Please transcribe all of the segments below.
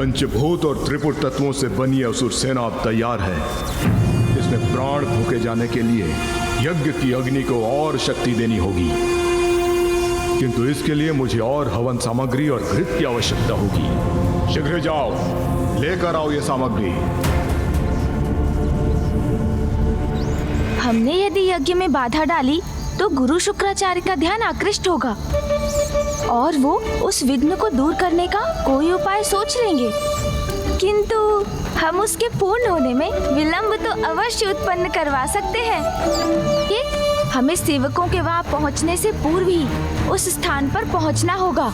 पंचभूत और त्रिपुर तत्वों से बनी असुर सेना अब तैयार है। इसमें प्राण फूके जाने के लिए यज्ञ की अग्नि को और शक्ति देनी होगी, किंतु इसके लिए मुझे और हवन सामग्री और घृत की आवश्यकता होगी। शीघ्र जाओ, लेकर आओ ये सामग्री। हमने यदि यज्ञ में बाधा डाली तो गुरु शुक्राचार्य का ध्यान आकृष्ट होगा और वो उस विघ्न को दूर करने का कोई उपाय सोच लेंगे, किंतु हम उसके पूर्ण होने में विलंब तो अवश्य उत्पन्न करवा सकते हैं। हमें सेवकों के वहां पहुंचने से पूर्व ही उस स्थान पर पहुंचना होगा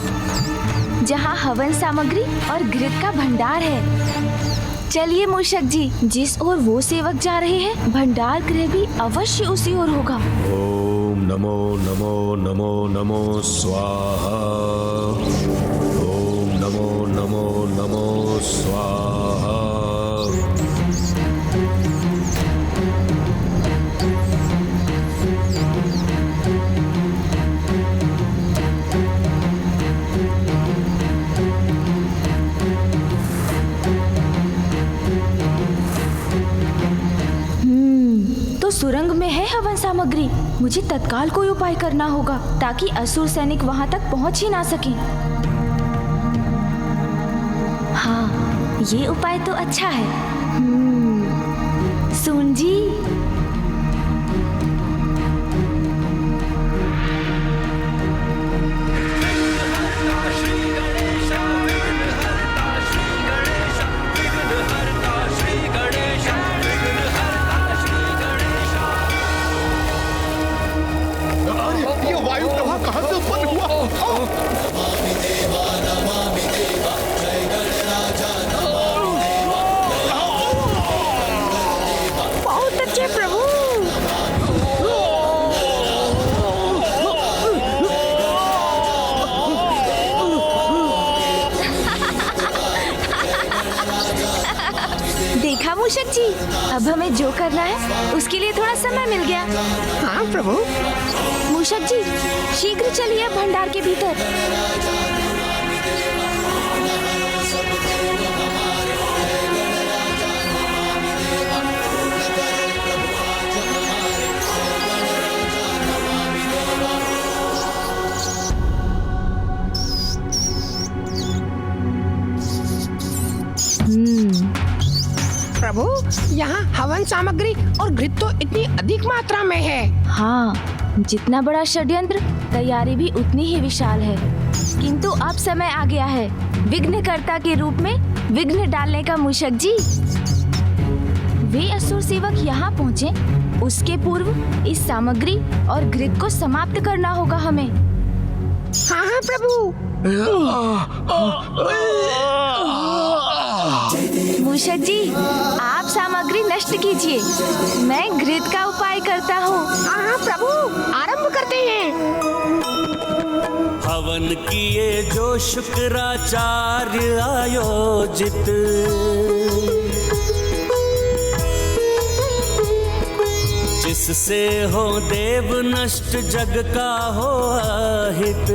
जहां हवन सामग्री और घृत का भंडार है। चलिए मूषक जी, जिस ओर वो सेवक जा रहे हैं भंडार गृह भी अवश्य उसी ओर होगा। ओम नमो नमो नमो नमो स्वाहा। ओम नमो नमो नमो स्वाहा। सुरंग में है हवन सामग्री। मुझे तत्काल कोई उपाय करना होगा ताकि असुर सैनिक वहां तक पहुंच ही ना सके। हाँ, ये उपाय तो अच्छा है। सुन जी, मूषक जी, अब हमें जो करना है उसके लिए थोड़ा समय मिल गया। हाँ प्रभु। मूषक जी, शीघ्र चलिए भंडार के भीतर। प्रभु, यहाँ हवन सामग्री और घृत तो इतनी अधिक मात्रा में है। हाँ, जितना बड़ा षड्यंत्र तैयारी भी उतनी ही विशाल है, किंतु अब समय आ गया है विघ्नकर्ता के रूप में विघ्न डालने का। मूषक जी, वे असुर सेवक यहाँ पहुँचे उसके पूर्व इस सामग्री और घृत को समाप्त करना होगा हमें। हाँ हाँ प्रभु। मूषक जी, आप सामग्री नष्ट कीजिए, मैं घृत का उपाय करता हूँ। हाँ प्रभु, आरंभ करते हैं। हवन किए जो शुक्राचार्य आयोजित, जिससे हो देव नष्ट जग का हो अहित।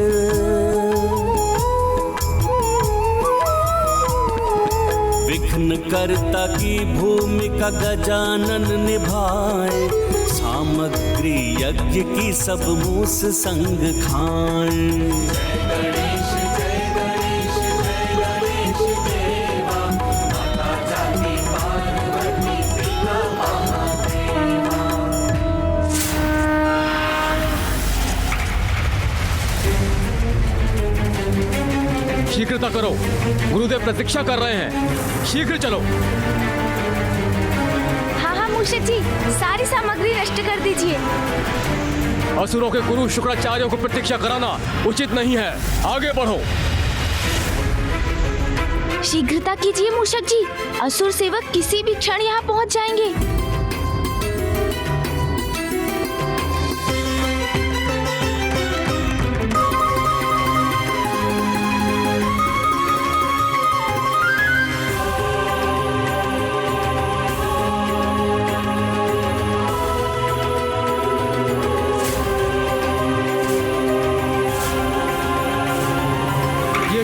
विघ्नकर्ता की भूमिका गजानन निभाए, सामग्री यज्ञ की सब मूस संग खाएं। शीघ्रता करो, गुरुदेव प्रतीक्षा कर रहे हैं, शीघ्र चलो। हाँ हाँ मूषक जी, सारी सामग्री नष्ट कर दीजिए। असुरों के गुरु शुक्राचार्यों को प्रतीक्षा कराना उचित नहीं है, आगे बढ़ो। शीघ्रता कीजिए मूषक जी, असुर सेवक किसी भी क्षण यहाँ पहुँच जाएंगे।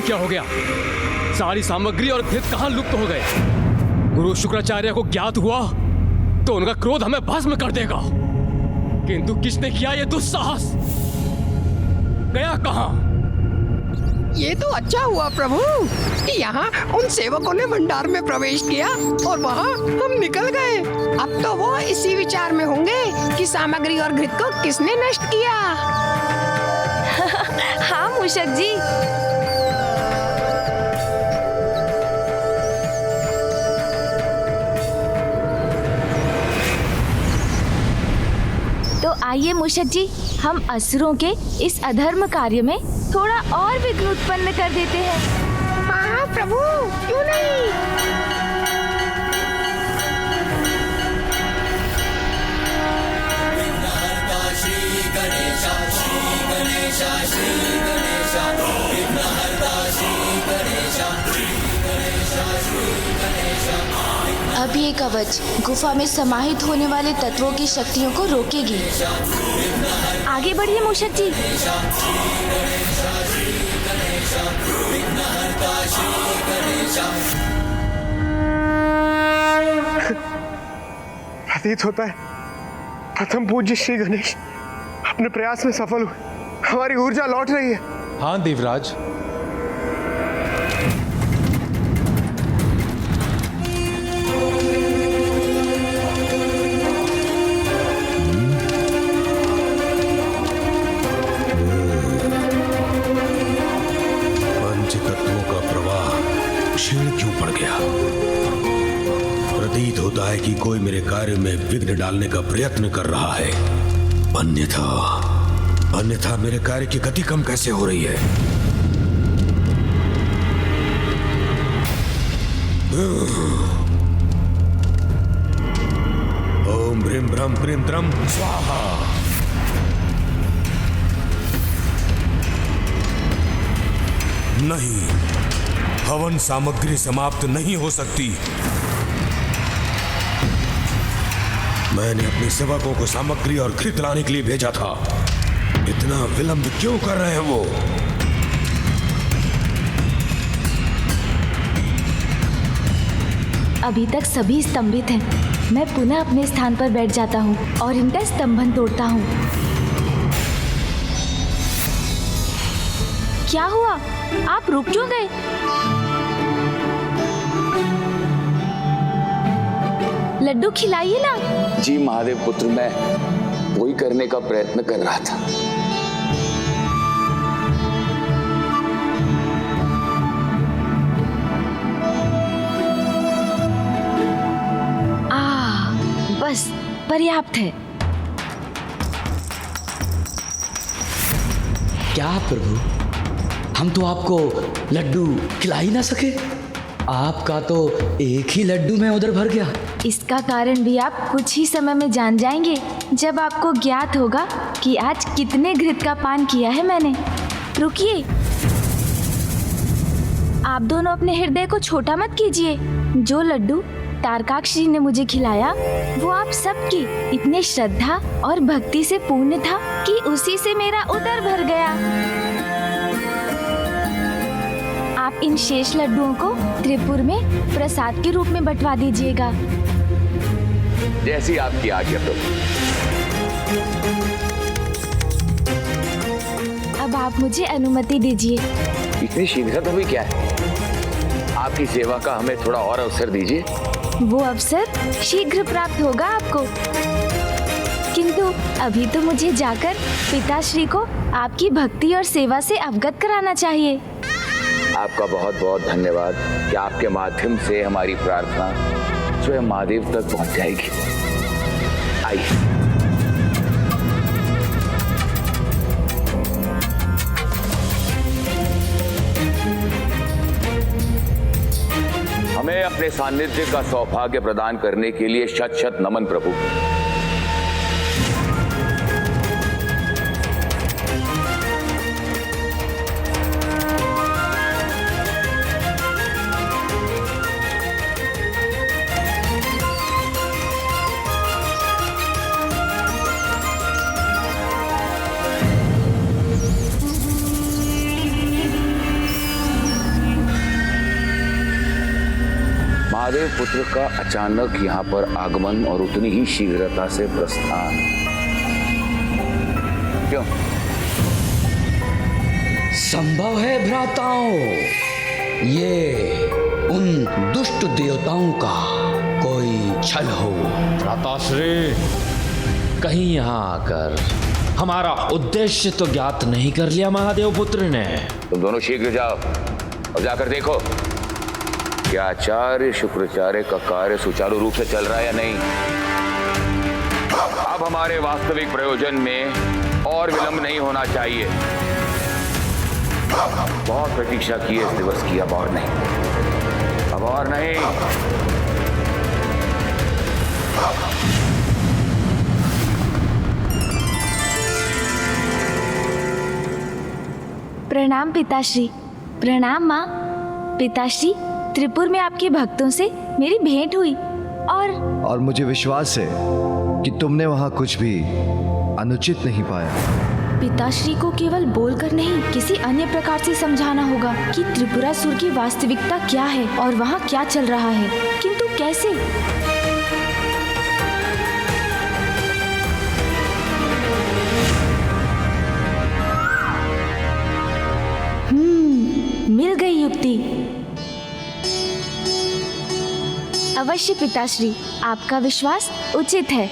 क्या हो गया? सारी सामग्री और घृत कहां लुप्त हो गए। गुरु शुक्राचार्य को ज्ञात हुआ तो उनका क्रोध हमें भस्म कर देगा, किंतु किसने किया ये दुस्साहस? गया कहां? ये तो अच्छा हुआ प्रभु कि यहाँ उन सेवकों ने भंडार में प्रवेश किया और वहाँ हम निकल गए। अब तो वो इसी विचार में होंगे कि सामग्री और घृत को किसने नष्ट किया। हाँ मूषक जी। तो आइए मूषक जी, हम असुरों के इस अधर्म कार्य में थोड़ा और विघ्न उत्पन्न कर देते हैं। हाँ प्रभु, क्यों नहीं। अब ये कवच गुफा में समाहित होने वाले तत्वों की शक्तियों को रोकेगी। आगे बढ़िए मूषक जी। प्रतीत होता है प्रथम पूज्य श्री गणेश अपने प्रयास में सफल हुए। हमारी ऊर्जा लौट रही है। हाँ देवराज, पंचतत्वों का प्रवाह क्षीण क्यों पड़ गया? प्रतीत होता है कि कोई मेरे कार्य में विघ्न डालने का प्रयत्न कर रहा है। अन्यथा मेरे कार्य की गति कम कैसे हो रही है? ओम ब्रीम ब्रह्म ब्रीम द्रम स्वाहा। नहीं, हवन सामग्री समाप्त नहीं हो सकती। मैंने अपने सेवकों को सामग्री और घृत लाने के लिए भेजा था। इतना विलंब क्यों कर रहे हैं वो? अभी तक सभी स्तंभित हैं। मैं पुनः अपने स्थान पर बैठ जाता हूँ और इनका स्तंभन तोड़ता हूँ। क्या हुआ? आप रुक क्यों गए? लड्डू खिलाइए ना। जी महादेव पुत्र, मैं वही करने का प्रयत्न कर रहा था। बस पर्याप्त है। क्या प्रभु, हम तो आपको लड्डू खिला ही ना सके। आपका तो एक ही लड्डू में उधर भर गया। इसका कारण भी आप कुछ ही समय में जान जाएंगे, जब आपको ज्ञात होगा कि आज कितने घृत का पान किया है मैंने। रुकिए, आप दोनों अपने हृदय को छोटा मत कीजिए। जो लड्डू तारकाक्ष जी ने मुझे खिलाया वो आप सबकी इतने श्रद्धा और भक्ति से पूर्ण था कि उसी से मेरा उदर भर गया। आप इन शेष लड्डुओं को त्रिपुर में प्रसाद के रूप में बंटवा दीजिएगा। जैसी आपकी आज्ञा प्रभु। अब आप मुझे अनुमति दीजिए। इतनी शीघ्रता भी क्या है? आपकी सेवा का हमें थोड़ा और अवसर दीजिए। वो अवसर शीघ्र प्राप्त होगा आपको, किंतु अभी तो मुझे जाकर पिताश्री को आपकी भक्ति और सेवा से अवगत कराना चाहिए। आपका बहुत बहुत धन्यवाद कि आपके माध्यम से हमारी प्रार्थना स्वयं महादेव तक पहुंच जाएगी। आइए। हमें अपने सानिध्य का सौभाग्य प्रदान करने के लिए शत शत नमन प्रभु। महादेव पुत्र का अचानक यहाँ पर आगमन और उतनी ही शीघ्रता से प्रस्थान क्यों? संभव है भ्राताओं, ये उन दुष्ट देवताओं का कोई छल हो। भ्राताश्री, कहीं यहाँ आकर हमारा उद्देश्य तो ज्ञात नहीं कर लिया महादेव पुत्र ने? तुम दोनों शीघ्र जाओ और जाकर देखो कि आचार्य शुक्राचार्य का कार्य सुचारू रूप से चल रहा है या नहीं। अब हमारे वास्तविक प्रयोजन में और विलंब नहीं होना चाहिए। बहुत प्रतीक्षा की है इस दिवस की, अब और नहीं, अब और नहीं। प्रणाम पिताश्री। प्रणाम माँ। पिताश्री, त्रिपुर में आपके भक्तों से मेरी भेंट हुई और मुझे विश्वास है कि तुमने वहाँ कुछ भी अनुचित नहीं पाया। पिताश्री को केवल बोलकर नहीं, किसी अन्य प्रकार से समझाना होगा कि त्रिपुरासुर की वास्तविकता क्या है और वहाँ क्या चल रहा है। किंतु कैसे? मिल गई युक्ति। अवश्य पिताश्री, आपका विश्वास उचित है।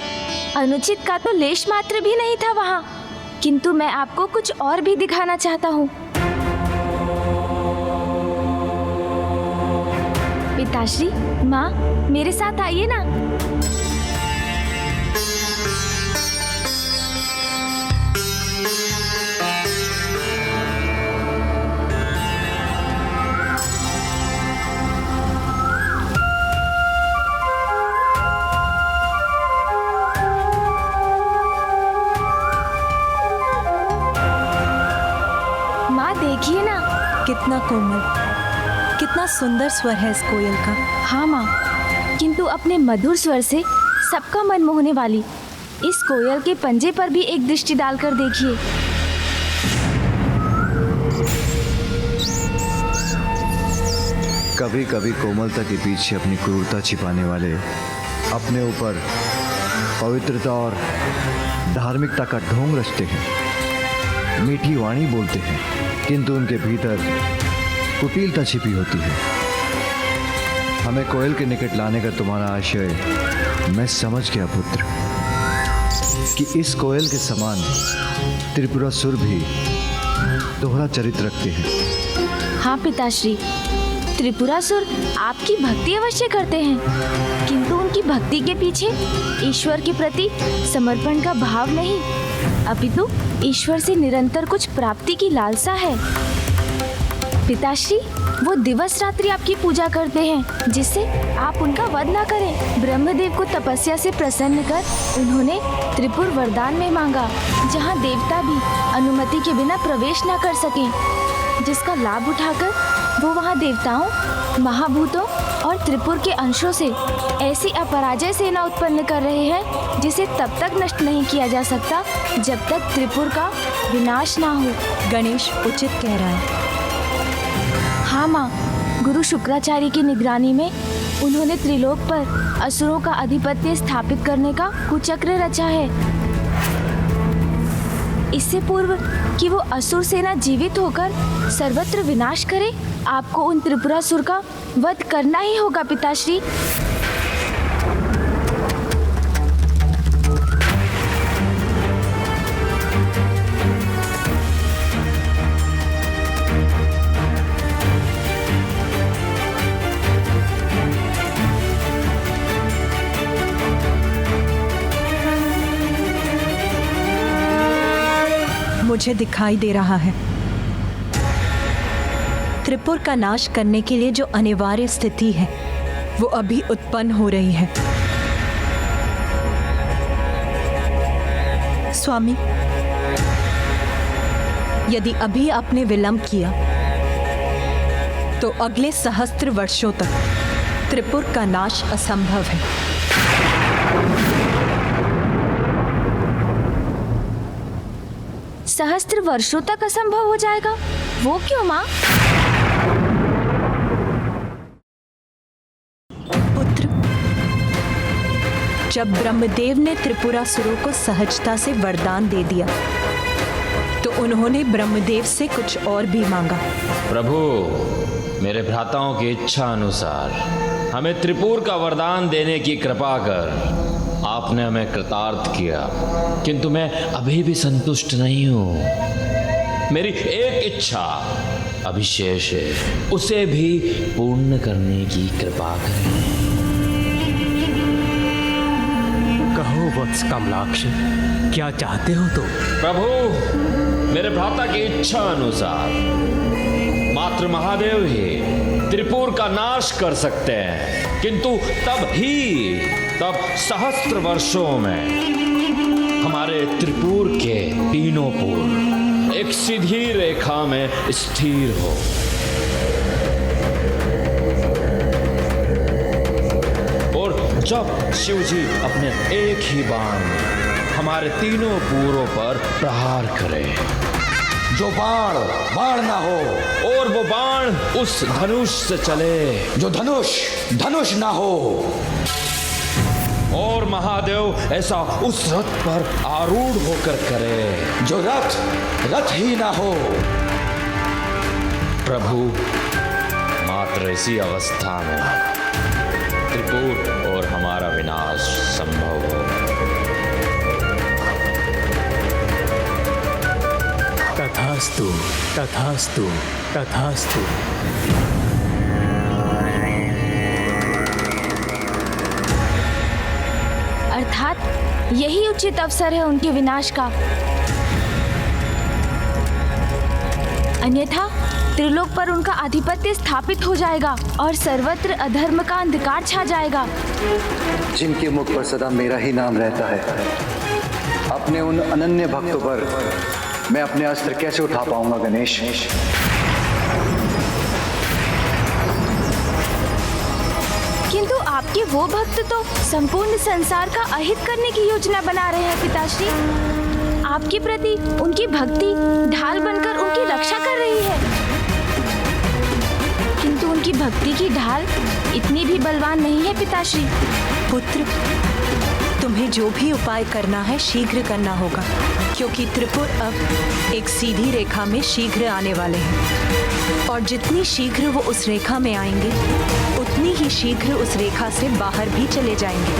अनुचित का तो लेश मात्र भी नहीं था वहाँ। किंतु मैं आपको कुछ और भी दिखाना चाहता हूँ। पिताश्री, माँ, मेरे साथ आइए ना। देखिए ना, कितना कोमल, कितना सुंदर स्वर है इस कोयल का। हाँ माँ, किंतु अपने मधुर स्वर से सबका मन मोहने वाली इस कोयल के पंजे पर भी एक दृष्टि डालकर देखिए। कभी कभी कोमलता के पीछे अपनी क्रूरता छिपाने वाले अपने ऊपर पवित्रता और धार्मिकता का ढोंग रचते हैं, मीठी वाणी बोलते हैं, किंतु उनके भीतर कुटिलता छिपी होती है। हमें कोयल के निकट लाने का तुम्हारा आशय मैं समझ गया पुत्र, कि इस कोयल के समान त्रिपुरासुर भी दोहरा चरित्र रखते हैं। हाँ पिताश्री, त्रिपुरासुर आपकी भक्ति अवश्य करते हैं, किंतु उनकी भक्ति के पीछे ईश्वर के प्रति समर्पण का भाव नहीं, अपितु ईश्वर से निरंतर कुछ प्राप्ति की लालसा है। पिताश्री, वो दिवस रात्रि आपकी पूजा करते हैं जिससे आप उनका वध न करें। ब्रह्मदेव को तपस्या से प्रसन्न कर उन्होंने त्रिपुर वरदान में मांगा, जहाँ देवता भी अनुमति के बिना प्रवेश न कर सकें, जिसका लाभ उठाकर वो वहाँ देवताओं, महाभूतों और त्रिपुर के अंशों से ऐसी अपराजय सेना उत्पन्न कर रहे हैं जिसे तब तक नष्ट नहीं किया जा सकता जब तक त्रिपुर का विनाश ना हो। गणेश उचित कह रहा है। हाँ माँ, गुरु शुक्राचार्य की निगरानी में उन्होंने त्रिलोक पर असुरों का आधिपत्य स्थापित करने का कुचक्र रचा है। इससे पूर्व कि वो असुर सेना जीवित होकर सर्वत्र विनाश करे, आपको उन त्रिपुरासुर का वध करना ही होगा पिताश्री। मुझे दिखाई दे रहा है, त्रिपुर का नाश करने के लिए जो अनिवार्य स्थिति है वो अभी उत्पन्न हो रही है। स्वामी, यदि अभी आपने विलंब किया तो अगले सहस्त्र वर्षों तक त्रिपुर का नाश असंभव है। सहस्त्र वर्षों तक असंभव हो जाएगा? वो क्यों माँ? जब ब्रह्मदेव ने त्रिपुरासुरों को सहजता से वरदान दे दिया तो उन्होंने ब्रह्मदेव से कुछ और भी मांगा। प्रभु, मेरे भ्राताओं की इच्छा अनुसार हमें त्रिपुर का वरदान देने की कृपा कर आपने हमें कृतार्थ किया, किंतु मैं अभी भी संतुष्ट नहीं हूं। मेरी एक इच्छा अभी शेष है, उसे भी पूर्ण करने की कृपा करें। कहो वत्स कमलाक्ष, क्या चाहते हो तुम? प्रभु, मेरे भ्राता की इच्छा अनुसार मात्र महादेव ही त्रिपुर का नाश कर सकते हैं, किंतु तब सहस्त्र वर्षों में हमारे त्रिपुर के तीनों पुर एक सीधी रेखा में स्थिर हो। और जब शिवजी अपने एक ही बाण में हमारे तीनों पूरों पर प्रहार करे, जो बाण ना हो, और वो बाण उस धनुष से चले जो धनुष ना हो, और महादेव ऐसा उस रथ पर आरूढ़ होकर करे जो रथ ही ना हो। प्रभु, मात्र इसी अवस्था में त्रिपुर और हमारा विनाश संभव हो। तथास्तु, तथास्तु, तथास्तु। अर्थात यही उचित अवसर है उनके विनाश का, अन्यथा त्रिलोक पर उनका आधिपत्य स्थापित हो जाएगा और सर्वत्र अधर्म का अंधकार छा जाएगा। जिनके मुख पर सदा मेरा ही नाम रहता है, अपने उन अनन्य भक्तों पर मैं अपने अस्त्र कैसे उठा पाऊंगा गणेश? किंतु आपके वो भक्त तो संपूर्ण संसार का अहित करने की योजना बना रहे हैं पिताश्री। आपके प्रति उनकी भक्ति ढाल बनकर उनकी रक्षा कर रही है, किंतु उनकी भक्ति की ढाल इतनी भी बलवान नहीं है पिताश्री। पुत्र, तुम्हें जो भी उपाय करना है शीघ्र करना होगा, क्योंकि त्रिपुर अब एक सीधी रेखा में शीघ्र आने वाले हैं, और जितनी शीघ्र वो उस रेखा में आएंगे उतनी ही शीघ्र उस रेखा से बाहर भी चले जाएंगे।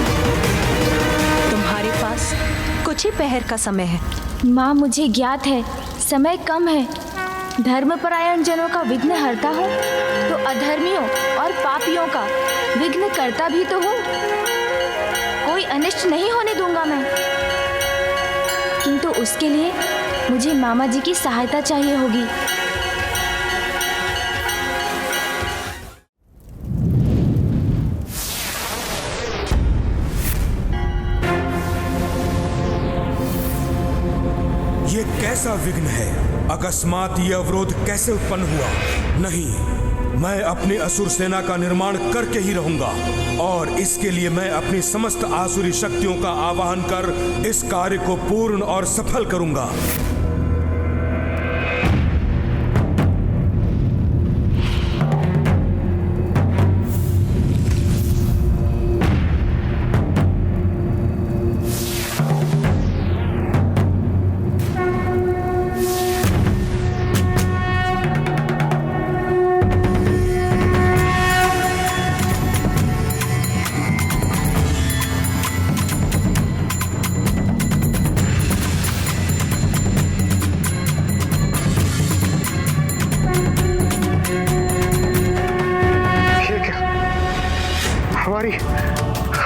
तुम्हारे पास कुछ ही पहर का समय है। माँ, मुझे ज्ञात है समय कम है। धर्मपरायण जनों का विघ्न हरता हूँ तो अधर्मियों और पापियों का विघ्न करता भी तो हूँ। कोई अनिष्ट नहीं होने दूंगा मैं, किंतु उसके लिए मुझे मामा जी की सहायता चाहिए होगी। ये कैसा विघ्न है? अकस्मात ये अवरोध कैसे उत्पन्न हुआ? नहीं, मैं अपनी असुर सेना का निर्माण करके ही रहूंगा, और इसके लिए मैं अपनी समस्त आसुरी शक्तियों का आवाहन कर इस कार्य को पूर्ण और सफल करूंगा।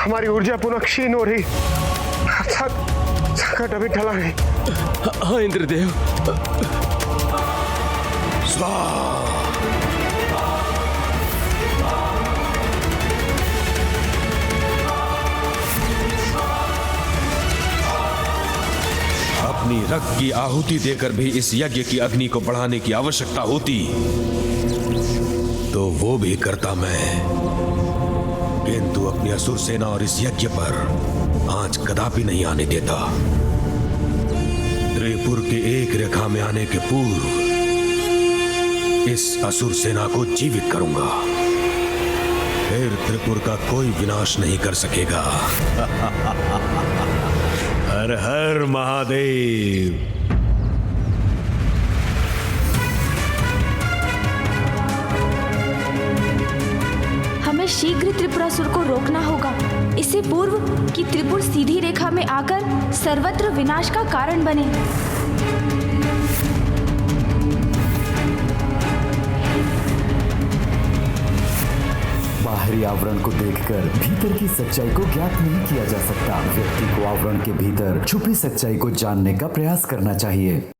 हमारी ऊर्जा पुनः क्षीण हो रही, संकट अभी टला नहीं। हाँ इंद्रदेव। अपनी रक्त की आहुति देकर भी इस यज्ञ की अग्नि को बढ़ाने की आवश्यकता होती तो वो भी करता मैं, किंतु अपनी असुर सेना और इस यज्ञ पर आंच कदापि नहीं आने देता। त्रिपुर के एक रेखा में आने के पूर्व इस असुर सेना को जीवित करूंगा, फिर त्रिपुर का कोई विनाश नहीं कर सकेगा। हर हर महादेव। हमें शीघ्र त्रिपुरासुर को रोकना होगा, इससे पूर्व कि त्रिपुर सीधी रेखा में आकर सर्वत्र विनाश का कारण बने। बाहरी आवरण को देखकर भीतर की सच्चाई को ज्ञात नहीं किया जा सकता। व्यक्ति को आवरण के भीतर छुपी सच्चाई को जानने का प्रयास करना चाहिए।